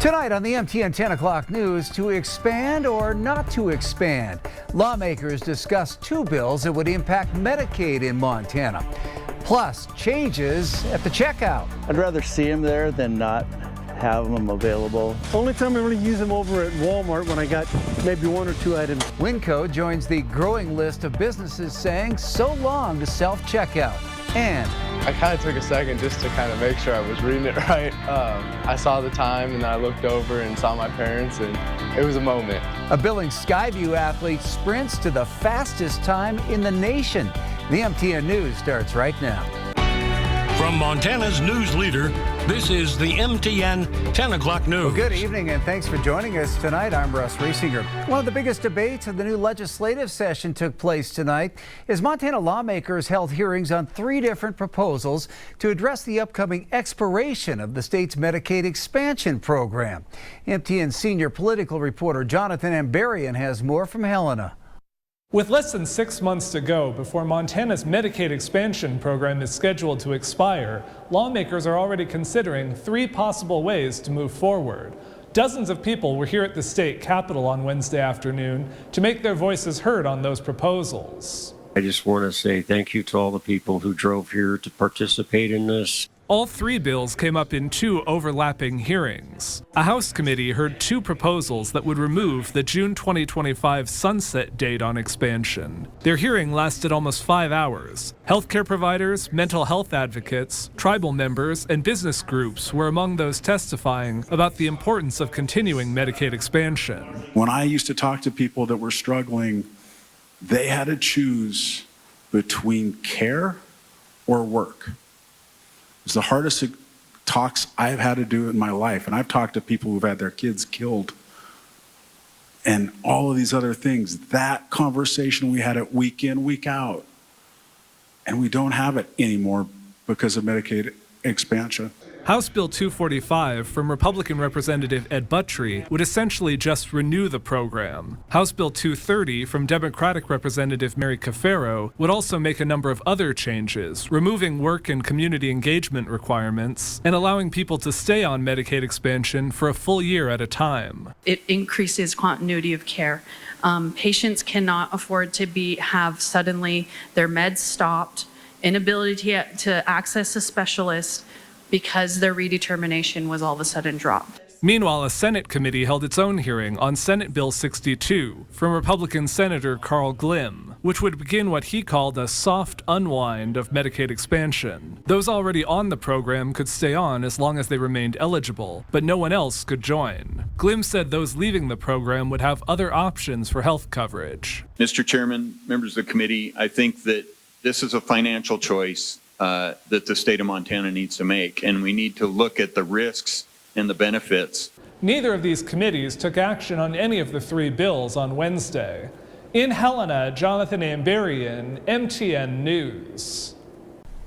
Tonight on the MTN 10 o'clock news, to expand or not to expand. Lawmakers discuss two bills that would impact Medicaid in Montana. Plus, changes at the checkout. I'd rather see them there than not have them available. Only time I really use them over at Walmart when I got maybe one or two items. Winco joins the growing list of businesses saying so long to self-checkout. And I kind of took a second just to kind of make sure I was reading it right. I saw the time and I looked over and saw my parents, and it was a moment. A Billings Skyview athlete sprints to the fastest time in the nation. The MTN News starts right now. From Montana's news leader, this is the MTN 10 o'clock news. Well, good evening and thanks for joining us tonight. I'm Russ Riesinger. One of the biggest debates of the new legislative session took place tonight as Montana lawmakers held hearings on three different proposals to address the upcoming expiration of the state's Medicaid Expansion program. MTN senior political reporter Jonathan Ambarian has more from Helena. With less than 6 months to go before Montana's Medicaid Expansion program is scheduled to expire, lawmakers are already considering three possible ways to move forward. Dozens of people were here at the state capitol on Wednesday afternoon to make their voices heard on those proposals. I just want to say thank you to all the people who drove here to participate in this. All three bills came up in two overlapping hearings. A House committee heard two proposals that would remove the June 2025 sunset date on expansion. Their hearing lasted almost 5 hours. Healthcare providers, mental health advocates, tribal members, and business groups were among those testifying about the importance of continuing Medicaid expansion. When I used to talk to people that were struggling, they had to choose between care or work. It's the hardest talks I've had to do in my life. And I've talked to people who've had their kids killed and all of these other things. That conversation, we had it week in, week out. And we don't have it anymore because of Medicaid expansion. House Bill 245 from Republican Representative Ed Buttry would essentially just renew the program. House Bill 230 from Democratic Representative Mary Cafaro would also make a number of other changes, removing work and community engagement requirements and allowing people to stay on Medicaid expansion for a full year at a time. It increases continuity of care. Patients cannot afford to have suddenly their meds stopped, inability to access a specialist, because their redetermination was all of a sudden dropped. Meanwhile, a Senate committee held its own hearing on Senate Bill 62 from Republican Senator Carl Glimm, which would begin what he called a soft unwind of Medicaid expansion. Those already on the program could stay on as long as they remained eligible, but no one else could join. Glimm said those leaving the program would have other options for health coverage. Mr. Chairman, members of the committee, I think that this is a financial choice that the state of Montana needs to make, and we need to look at the risks and the benefits. Neither of these committees took action on any of the three bills on Wednesday. In Helena, Jonathan Ambarian, MTN News.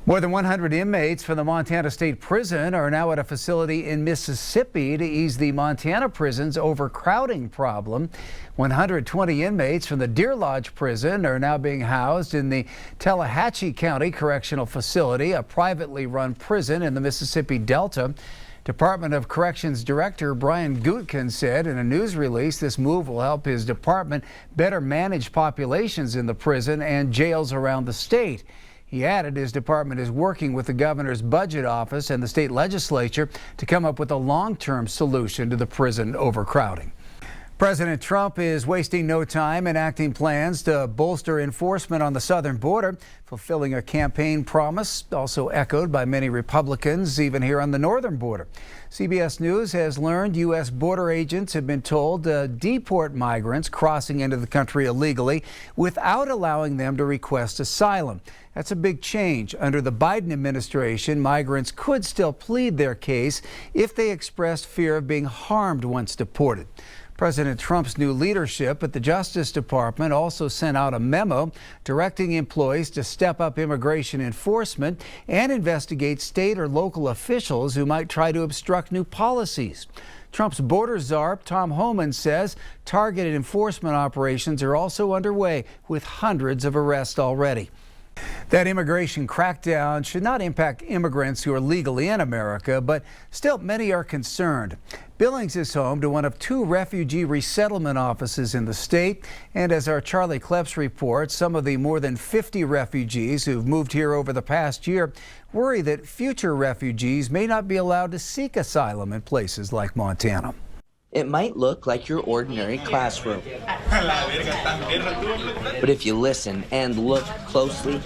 More than 100 inmates from the Montana State Prison are now at a facility in Mississippi to ease the Montana prison's overcrowding problem. 120 inmates from the Deer Lodge Prison are now being housed in the Tallahatchie County Correctional Facility, a privately run prison in the Mississippi Delta. Department of Corrections Director Brian Gutkin said in a news release this move will help his department better manage populations in the prison and jails around the state. He added his department is working with the governor's budget office and the state legislature to come up with a long-term solution to the prison overcrowding. President Trump is wasting no time enacting plans to bolster enforcement on the southern border, fulfilling a campaign promise also echoed by many Republicans, even here on the northern border. CBS News has learned U.S. border agents have been told to deport migrants crossing into the country illegally without allowing them to request asylum. That's a big change. Under the Biden administration, migrants could still plead their case if they expressed fear of being harmed once deported. President Trump's new leadership at the Justice Department also sent out a memo directing employees to step up immigration enforcement and investigate state or local officials who might try to obstruct new policies. Trump's border czar, Tom Homan, says targeted enforcement operations are also underway with hundreds of arrests already. That immigration crackdown should not impact immigrants who are legally in America, but still many are concerned. Billings is home to one of 2 refugee resettlement offices in the state. And as our Charlie Kleps reports, some of the more than 50 refugees who've moved here over the past year worry that future refugees may not be allowed to seek asylum in places like Montana. It might look like your ordinary classroom. But if you listen and look closely,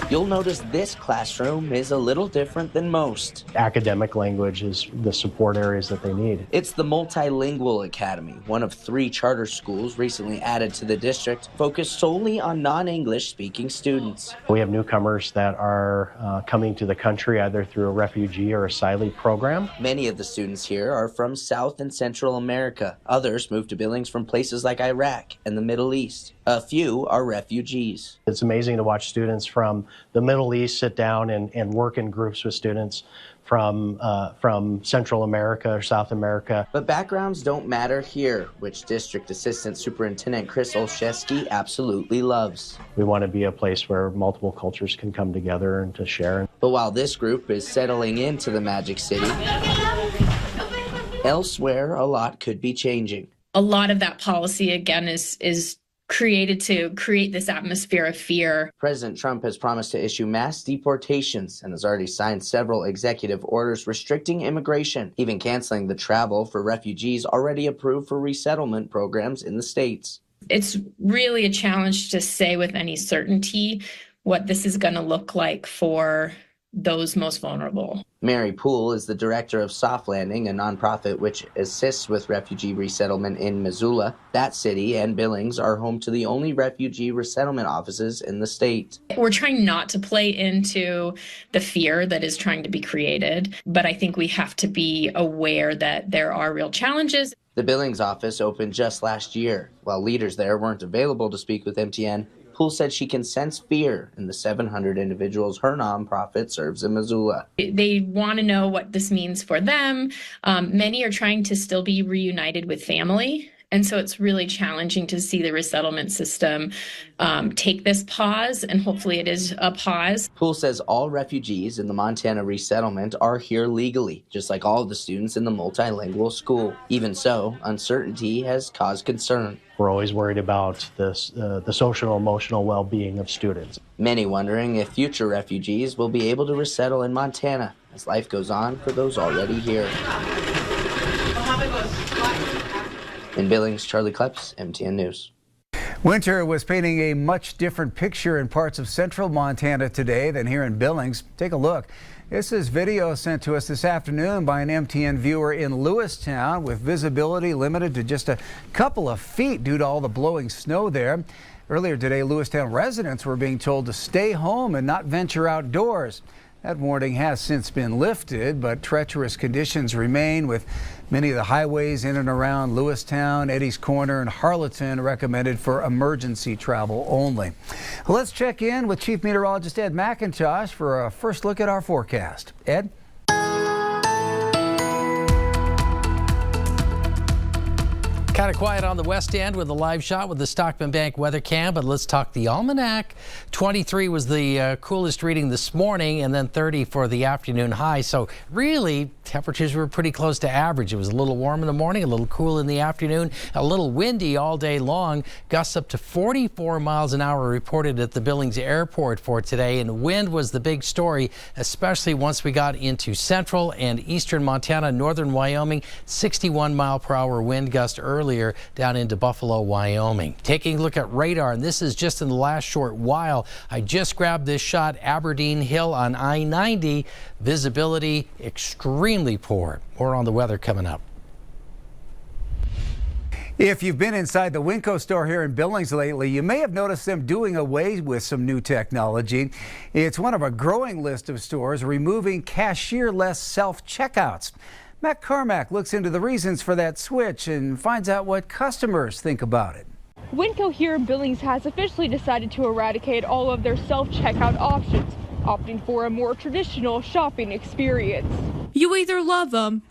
you'll notice this classroom is a little different than most. Academic language is the support areas that they need. It's the Multilingual Academy, one of 3 charter schools recently added to the district, focused solely on non-English speaking students. We have newcomers that are coming to the country either through a refugee or asylee program. Many of the students here are from South and Central America. Others moved to Billings from places like Iraq and the Middle East. A few are refugees. It's amazing to watch students from the Middle East sit down and work in groups with students from Central America or South America. But backgrounds don't matter here, which District Assistant Superintendent Chris Olszewski absolutely loves. We want to be a place where multiple cultures can come together and to share. But while this group is settling into the Magic City, elsewhere a lot could be changing. A lot of that policy, again, is created to create this atmosphere of fear. President Trump has promised to issue mass deportations and has already signed several executive orders restricting immigration, even canceling the travel for refugees already approved for resettlement programs in the states. It's really a challenge to say with any certainty what this is going to look like for those most vulnerable. Mary Poole is the director of Soft Landing, a nonprofit which assists with refugee resettlement in Missoula. That city and Billings are home to the only refugee resettlement offices in the state. We're trying not to play into the fear that is trying to be created, but I think we have to be aware that there are real challenges. The Billings office opened just last year. While leaders there weren't available to speak with MTN, Poole said she can sense fear in the 700 individuals her nonprofit serves in Missoula. They want to know what this means for them. Many are trying to still be reunited with family. And so it's really challenging to see the resettlement system take this pause, and hopefully it is a pause. Poole says all refugees in the Montana resettlement are here legally, just like all of the students in the multilingual school. Even so, uncertainty has caused concern. We're always worried about this, the social and emotional well-being of students. Many wondering if future refugees will be able to resettle in Montana as life goes on for those already here. In Billings, Charlie Kleps, MTN News. Winter was painting a much different picture in parts of central Montana today than here in Billings. Take a look. This is video sent to us this afternoon by an MTN viewer in Lewistown with visibility limited to just a couple of feet due to all the blowing snow there. Earlier today, Lewistown residents were being told to stay home and not venture outdoors. That warning has since been lifted, but treacherous conditions remain with many of the highways in and around Lewistown, Eddy's Corner, and Harleton recommended for emergency travel only. Let's check in with Chief Meteorologist Ed McIntosh for a first look at our forecast. Ed? Kind of quiet on the west end with a live shot with the Stockman Bank weather cam, but let's talk the almanac. 23 was the coolest reading this morning, and then 30 for the afternoon high. So really, temperatures were pretty close to average. It was a little warm in the morning, a little cool in the afternoon, a little windy all day long. Gusts up to 44 miles an hour reported at the Billings Airport for today, and wind was the big story, especially once we got into central and eastern Montana, northern Wyoming. 61 mile per hour wind gust earlier down into Buffalo, Wyoming. Taking a look at radar, and this is just in the last short while. I just grabbed this shot, Aberdeen Hill on I-90. Visibility extremely poor. More on the weather coming up. If you've been inside the Winco store here in Billings lately, you may have noticed them doing away with some new technology. It's one of a growing list of stores removing cashier-less self-checkouts. Matt Carmack looks into the reasons for that switch and finds out what customers think about it. Winco here in Billings has officially decided to eradicate all of their self-checkout options, opting for a more traditional shopping experience. You either love them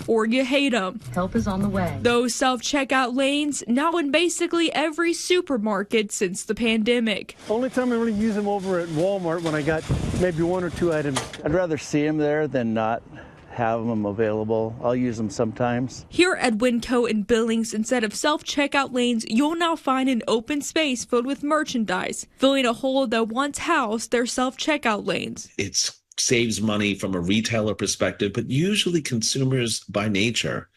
or you hate them. Help is on the way. Those self-checkout lanes now in basically every supermarket since the pandemic. Only time I really use them over at Walmart when I got maybe 1 or 2 items. I'd rather see them there than not have them available. I'll use them sometimes. Here at Winco and Billings, instead of self-checkout lanes, you'll now find an open space filled with merchandise, filling a hole that once housed their self-checkout lanes. It saves money from a retailer perspective, but usually consumers by nature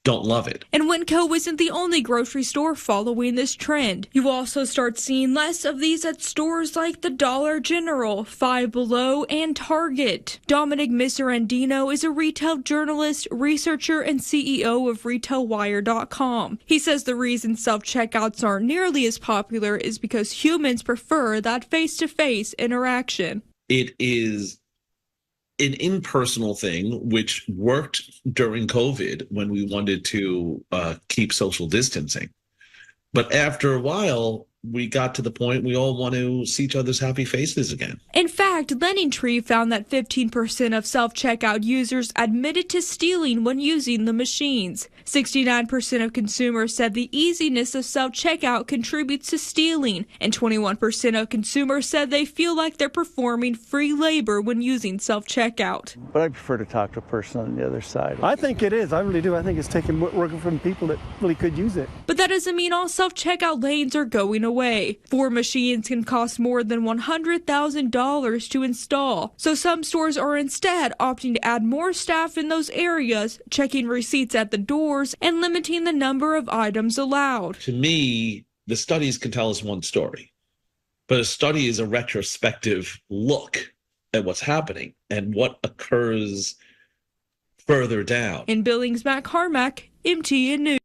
don't love it. And Winco isn't the only grocery store following this trend. You also start seeing less of these at stores like the Dollar General, Five Below, and Target. Dominic Miserandino is a retail journalist, researcher, and CEO of RetailWire.com. He says the reason self-checkouts aren't nearly as popular is because humans prefer that face-to-face interaction. It is an impersonal thing, which worked during COVID when we wanted to keep social distancing. But after a while, we got to the point we all want to see each other's happy faces again. In fact, LendingTree found that 15% of self-checkout users admitted to stealing when using the machines. 69% of consumers said the easiness of self-checkout contributes to stealing, and 21% of consumers said they feel like they're performing free labor when using self-checkout. But I prefer to talk to a person on the other side. I think it is. I really do. I think it's taking working from people that really could use it. But that doesn't mean all self-checkout lanes are going away. 4 machines can cost more than $100,000 to install. So some stores are instead opting to add more staff in those areas, checking receipts at the doors, and limiting the number of items allowed. To me, the studies can tell us one story, but a study is a retrospective look at what's happening and what occurs further down. In Billings, Matt Carmack, MTN News.